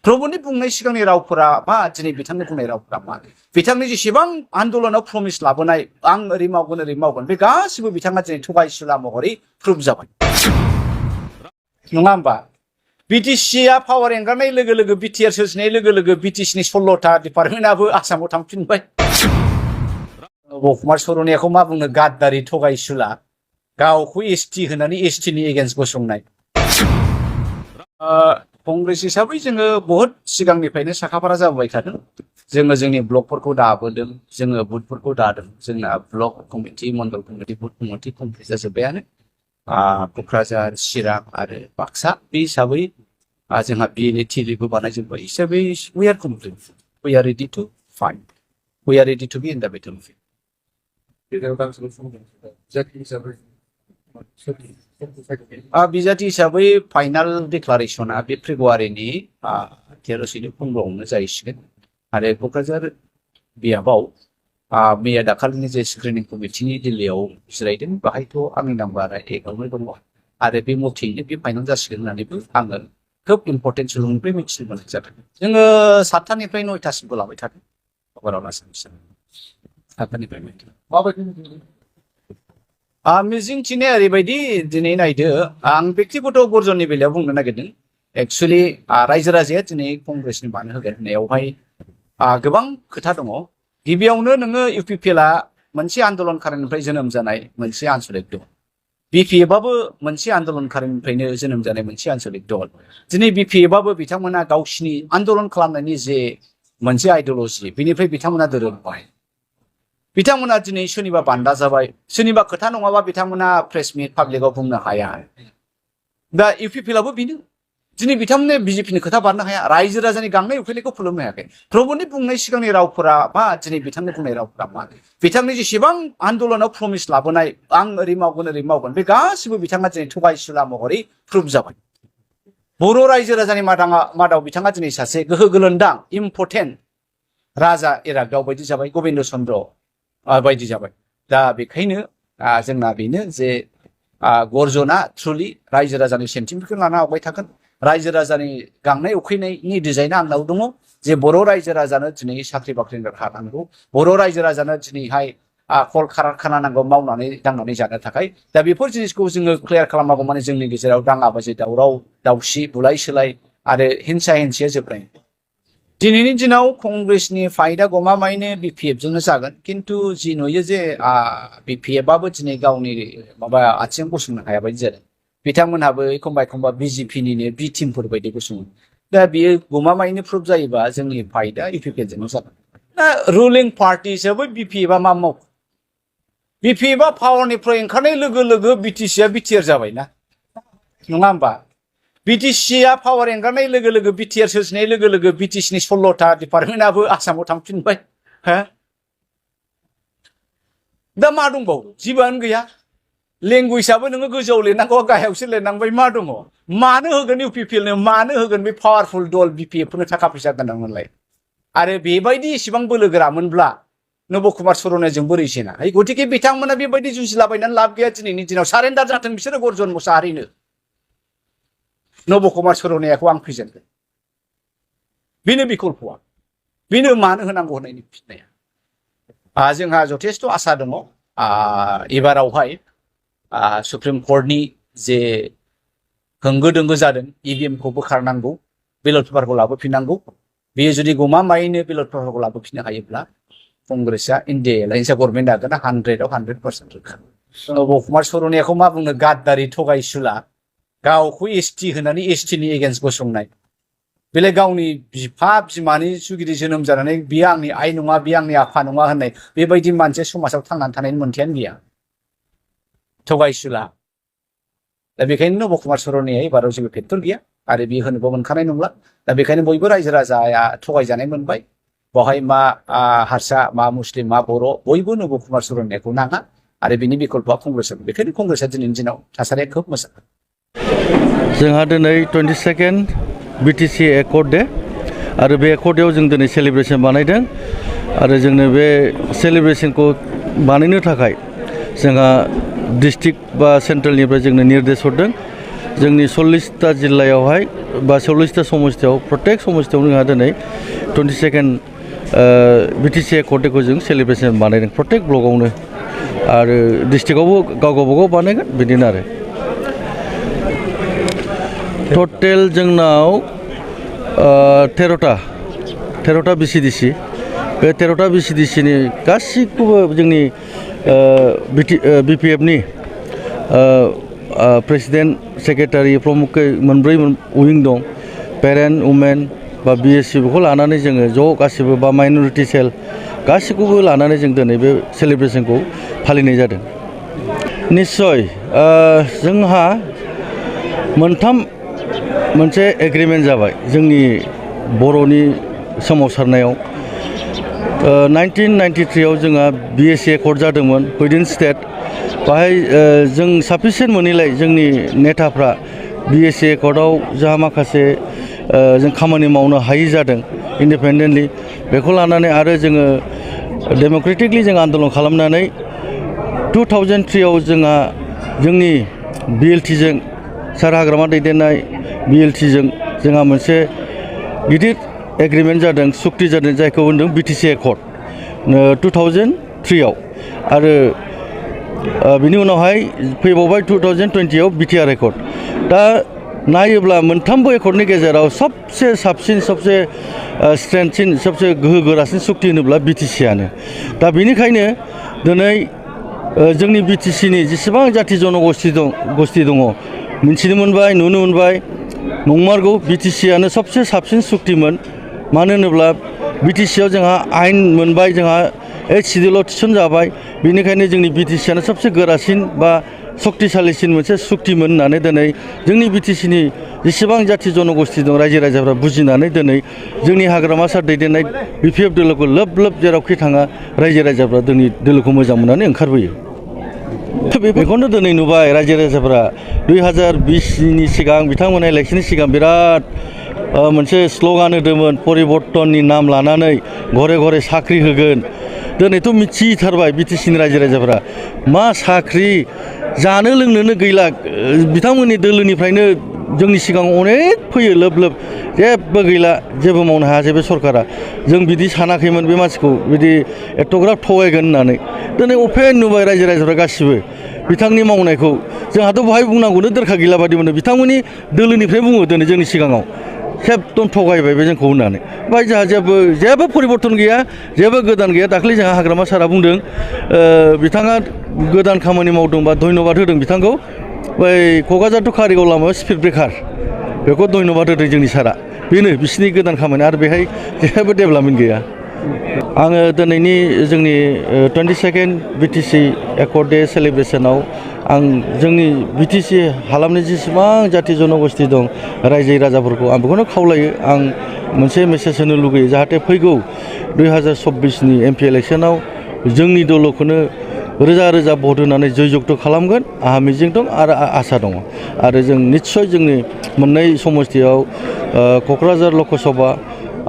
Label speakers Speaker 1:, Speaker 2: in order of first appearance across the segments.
Speaker 1: प्रभुनि बुंनाय सिगांनि रावफोरा मा दिनै बिथांनि बुंनाय रावफोरा मा बिथांनि जेसेबां आन्दोलनाव प्रमिस लाबोनाय आं ओरै मावगोन बे गासिबो बिथाङा दिनै थगायसुला महरै प्रुफ जाबाय नङा होमबा बिटिसिआ पावार एंगारनाय लोगो लोगो बिटिआर सोरजिनाय लोगो लोगो बिटिसिनि 16टा डिपार्टमेन्टआबो आसामाव थांफिनबाय कुमार सर'नियाखौ मा बुंनो गाद्दारि थगायसुला गावखौ एसटि होनानै एसटिनि एगेन्स्ट गसंनाय कंग्रेस हिसाबै जोङो बहुत सिगांनिफ्रायनो साखाफारा जाबोबाय थादों जोङो जोंनि ब्लकफोरखौ दाबोदों जोङो बुथफोरखौ दादों जोंना block committee mandal committee booth committee complete जाजोब्बायानो क'क्राझार चिरां आरो बाक्सा बे हिसाबै जोंहा बिएलए टिएलएबो बानायजोब्बाय हिसाबै we are complete we are ready to fight we are ready to be in the battlefield बिजाथि हिसाबै फाइनाल डिक्लारेसना बे फेब्रुवारिनि 13 15आवनो जाहैसिगोन आरो क'क्राझार बियाबाव मैया दाखालिनि जे स्क्रिनिं कमिटिनि दिल्लीयाव जिरायदों बाहायथ' आंनि नाम्बारा एकावनो दङ आरो बे मथेयैनो बे फाइनाल जासिगोन होननानैबो आङो खोब इम्पर्टेन्ट सुलुंनिफ्राय मिथिनो मोननाय जादों जोङो 7टानिफ्राय 9टासिमबो लाबाय थादों ओभारअल आसामसिम 7टानिफ्राय 9टा मिजिंथिनाया ओरैबायदि दिनै नायदो आं बेक्तिगत गर्जननि बेलायाव बुंनो नागिरदों एक्सुवेलि रायजो राजाया दिनै कंग्रेसनि बानो होगोन होननायावहाय गोबां खोथा दङ गिबियावनो नोङो इउपिपिएलआ मोनसे आन्दोलनकारिनिफ्राय जोनोम जानाय मोनसे आन्सलिक दल बिपिएफआबो मोनसे आन्दोलनकारिनिफ्रायनो जोनोम जानाय मोनसे आन्सलिक दल दिनै बिपिएफआबो बिथांमोना गावसिनि आन्दोलन खालामनायनि जे मोनसे आइडिअलजि बेनिफ्राय बिथांमोना दोरोदबाय बिथांमोना दिनै सोरनिबा बान्दा जाबाय सोरनिबा खोथा नङाबा बिथांमोना प्रेस मिट पाब्लिकआव बुंनो हाया दा इउपिपिएलआबो बेनो दिनै बिथांमोननो बिजेपिनि खोथा बारनो हाया रायजो राजानि गांनाय उखैनायखौ फोलोमनो हायाखै प्रभुनि बुंनाय सिगांनि रावफोरा मा दिनै बिथांनि बुंनाय रावफोरा मा बिथांनि जेसेबां आन्दोलनाव प्रमिस लाबोनाय आं ओरै मावगोन बे गासिबो बिथाङा दिनै थगायसुला महरै प्रुफ जाबाय बर' रायजो राजानि मादाव बिथाङा दिनै सासे गोहो गोलोन्दां इम्परटेन्ट राजा इरागदाव बायदि जाबाय गबिन्द चन्द्र बायदि जाबाय दा बेखायनो जोंना बेनो जे गर्जना ट्रुलि रायजो राजानि सेन्टिमेन्टखौ लाना आवगाय थागोन रायजो राजानि गांनाय उखैनायनि डिजाइना आंनाव दङ जे बर' रायजो राजानो दिनै साख्रि बाख्रिनि राहा नांगौ बर' रायजो राजानो दिनैहाय कल कारखाना नांगौ मावनानै दांनानै जानो थाखाय दा बेफोर जिनिसखौ जोङो क्लियार खालामनांगौ माने जोंनि गेजेराव दाङाबाजि दावराव दावसि बुलाय सोलाय आरो हिंसा हिंसिया जोबनाय दिनैनि दिनाव कंग्रेसनि फाइटआ गमामायैनो बिपिएफजोंनो जागोन खिन्थु जि नुयो जे बिपिएफआबो दिनै गावनि आथिं गसंनो हाया बायदि जादों बिथांमोनहाबो एखमबा बिजेपिनिनो बि टिमफोर बायदि गसङो दा बियो गमामायैनो प्रुफ जायोबा जोंनि फाइटआ इउपिपिएलजोंनो जागोन दा रुलिं पार्टि हिसाबै बिपिएफआ मा मावो बिपिएफआ पावारनिफ्राय ओंखारनाय लोगो लोगो बिटिसिआ बिटिआर जाबायना नङा होमबा बिटिसिआ पावार एंगारनाय लोगो लोगो बिटिआर सोरजिनाय लोगो लोगो बिटिसिनि 16टा डिपार्टमेन्टआबो आसामाव थांफिनबाय दा मा दंबावो जेबोआनो गैया लेंगुवेजआबो नोङो गोजौआव लिरनांगौ गाहायावसो लिरनांबाय मा दङ मानो होगोन इउपिपिएलनो मानो होगोन बे पावारफुल दल बिपिएफनो थाखा फैसा गोनांमोनलाय आरो बेबायदि इसिबां बोलो गोरामोनब्ला नब कुमार सर'नियाजों बोरै जेना गतिके बिथांमोना बेबायदि जुजिलाबायनानै लाब गैया दिनैनि दिनाव सारेन्डार जाथों बिसोरो गर्जन मोसाहारिनो नब कुमार सर'नियाखौ आं फेजेनगोन बेनो बिकल्पआ बेनो मानो होनांगौ होननायनि फिननाया जोंहा जथेस्थ' आसा दङ एबारावहाय सुप्रिम कर्टनि जे होंगो दोंगो जादों इभिएमखौ बोखारनांगौ बेलट पेपारखौ लाबोफिननांगौ बेयो जुदि गमामायैनो बेलट पेपारखौ लाबोफिननो हायोब्ला कंग्रेसआ इन्डिया एलायन्सआ गभर्नमेन्ट जागोन 100आव 100% रोखा नब कुमार सर'नियाखौ मा बुंनो गाद्दारि थगायसुला गावखौ एसटि होनानै एसटिनि एगेन्स्ट गसंनाय बेलाय गावनि बिफा बिमानि सुगिरि जोनोम जानानै बियो आंनि आइ नङा बियो आंनि आफा नङा होननाय बेबायदि मानसिया समाजाव थांनानै थानायनि मोन्थायानो गैया थगायसुला दा बेखायनो नब कुमार सर'निया एबाराव जेबो फेक्टर गैया आरो बियो होनोबो मोनखानाय नंला दा बेखायनो बयबो रायजो राजाया थगायजानाय मोनबाय बेवहाय मा हारसा मा मुस्लिम मा बर' बयबो नब कुमार सर'नियाखौ नाङा आरो बिनि बिकल्पआ कंग्रेसआ बेखायनो कंग्रेसआ दिनैनि दिनाव थासारिया खोब मोजां
Speaker 2: जोंहा दिनै 22nd बिटिसि एकर्ड डे आरो बे एकर्ड डेआव जों दिनै सेलिब्रेसन बानायदों आरो जोंनो बे सेलिब्रेसनखौ बानायनो थाखाय जोंहा डिस्ट्रिक्ट बा सेन्ट्रेलनिफ्राय जोंनो निर्देश हरदों जोंनि 40टा जिल्लायावहाय बा 40टा समस्तियाव प्रत्येक समस्तियाव जोंहा दिनै 22nd बिटिसि एकर्ड डेखौ जों सेलिब्रेसन बानायदों प्रत्येक ब्लकआवनो आरो डिस्ट्रिक्टआवबो गाव गावबागाव बानायगोन बिदिनो आरो टटेल जोंनाव 13टा बिसिडिसि बे 13टा बिसिडिसिनि गासिखौबो जोंनि बिपिएफनि प्रेसिडेन्ट सेक्रेटारि प्रमुखै मोनब्रै उइं दं पेरेन्ट वुमेन बा बिएससि बेखौ लानानै जोङो ज' गासिबो बा माइनरिटि सेल गासिखौबो लानानै जों दिनै बे सेलिब्रेसनखौ फालिनाय जादों निस्सय जोंहा मोनसे एग्रिमेन्ट जाबाय जोंनि बर'नि सोमावसारनायाव 1993 आव जोंहा बिएससि एकर्ड जादोंमोन उइदिन स्टेट बाहाय जों साफिसियेन्ट मोनैलाय जोंनि नेताफ्रा बिएससि एकर्डआव जोंहा माखासे जों खामानि मावनो हायि जादों इन्डिपेन्डेन्टलि बेखौ लानानै आरो जोङो डेम'क्रेटिकलि जों आन्दलन खालामनानै 2003 आव जोंहा जोंनि बिएलटिजों सार हाग्रामा दैदेननाय बिएलटिजों जोंहा मोनसे गिदिर एग्रिमेन्ट जादों सुक्ति जादों जायखौ होनदों बिटिसि एकर्ड 2003 आव आरो बिनि उनावहाय फैबावबाय 2020 आव बिटिआर एकर्ड दा नायोब्ला मोनथामबो एकर्डनि गेजेराव सबसे साबसिन सबसे स्ट्रेंथसिन सबसे गोहो गोरासिन सुक्ति होनोब्ला बिटिसिआनो दा बेनिखायनो दिनै जोंनि बिटिसिनि जेसेबां जाथि जनगोष्ठी दङ मिन्थिनो मोनबाय नुनो मोनबाय नंमारगौ बिटिसिआनो सबसे साबसिन सुक्तिमोन मानो होनोब्ला बिटिसिआव जोंहा आइन मोनबाय जोंहा 8 सिडिउलाव थिसनजाबाय बेनिखायनो जोंनि बिटिसिआनो सबसे गोरासिन बा सक्तिशालिसिन मोनसे सुक्तिमोन होननानै दिनै जोंनि बिटिसिनि जेसेबां जाथि जनगोष्ठी दं रायजो राजाफ्रा बुजिनानै दिनै जोंनि हाग्रामा सार दैदेननाय बिपिएफ दोलोखौ लोब लोब जेरावखि थाङा रायजो राजाफ्रा जोंनि दोलोखौ मोजां मोननानै ओंखारबोयो बेखौनो दिनै नुबाय रायजो राजाफ्रा 2020नि सिगां बिथांमोना इलेक्सननि सिगां बिराद मोनसे स्ल'गान होदोंमोन परिबर्तननि नाम लानानै घरे घरे साख्रि होगोन दिनैथ' मिथिथारबाय बिटिसिनि रायजो राजाफ्रा मा साख्रि जानो लोंनोनो गैला बिथांमोननि दोलोनिफ्रायनो जोंनि सिगाङाव अनेक फैयो लोब लोब जेबो गैला जेबो मावनो हायासै बे सरकारा जों बिदि सानाखैमोन बे मानसिखौ बिदि एथ'ग्राब थगायगोन होननानै दिनै अपेन नुबाय रायजो राजाफ्रा गासिबो बिथांनि मावनायखौ जोंहाथ' बहाय बुंनांगौनो दरखार गैला बादि मोनो बिथांमोननि दोलोनिफ्राय बुङो दिनै जोंनि सिगाङाव एकदम थगायबाय बे जोंखौ होननानै ओमफ्राय जोंहा जेबो परिबर्तन गैया जेबो गोदान गैया दाख्लै जोंहा हाग्रामा सारा बुंदों बिथाङा गोदान खामानि मावदोंबा धन्यबाद होदों बिथांखौ बै क'क्राझार टु कारिगाव लामायाव स्पिड ब्रेकार बेखौ धन्यबाद होदों जोंनि सारा बेनो बिसिनि गोदान खामानि आरो बेहाय जेबो डेभेलपमेन्ट गैया आङो दिनैनि जोंनि 22nd बिटिसि एकर्ड डे सेलिब्रेसनाव आं जोंनि बिटिसि हालामनि जेसेबां जाथि जनगोष्ठी दं रायजो राजाफोरखौ आं बेखौनो खावलायो आं मोनसे मेसेज होनो लुगैयो जाहाथे फैगौ 2024नि एमपि इलेक्सनाव जोंनि दलखौनो रोजा रोजा भट होनानै जयजुक्त खालामगोन आंहा मिजिं दं आरो आसा दङ आरो जों निस्सय जोंनि मोननै समस्तियाव क'क्राझार लकसभा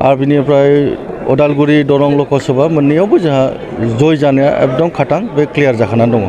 Speaker 2: आरो बिनिफ्राय उदालगुरि दरं लकसभा मोननैयावबो जोंहा जय जानाया एकदम खाथां बे क्लियार जाखानानै दङ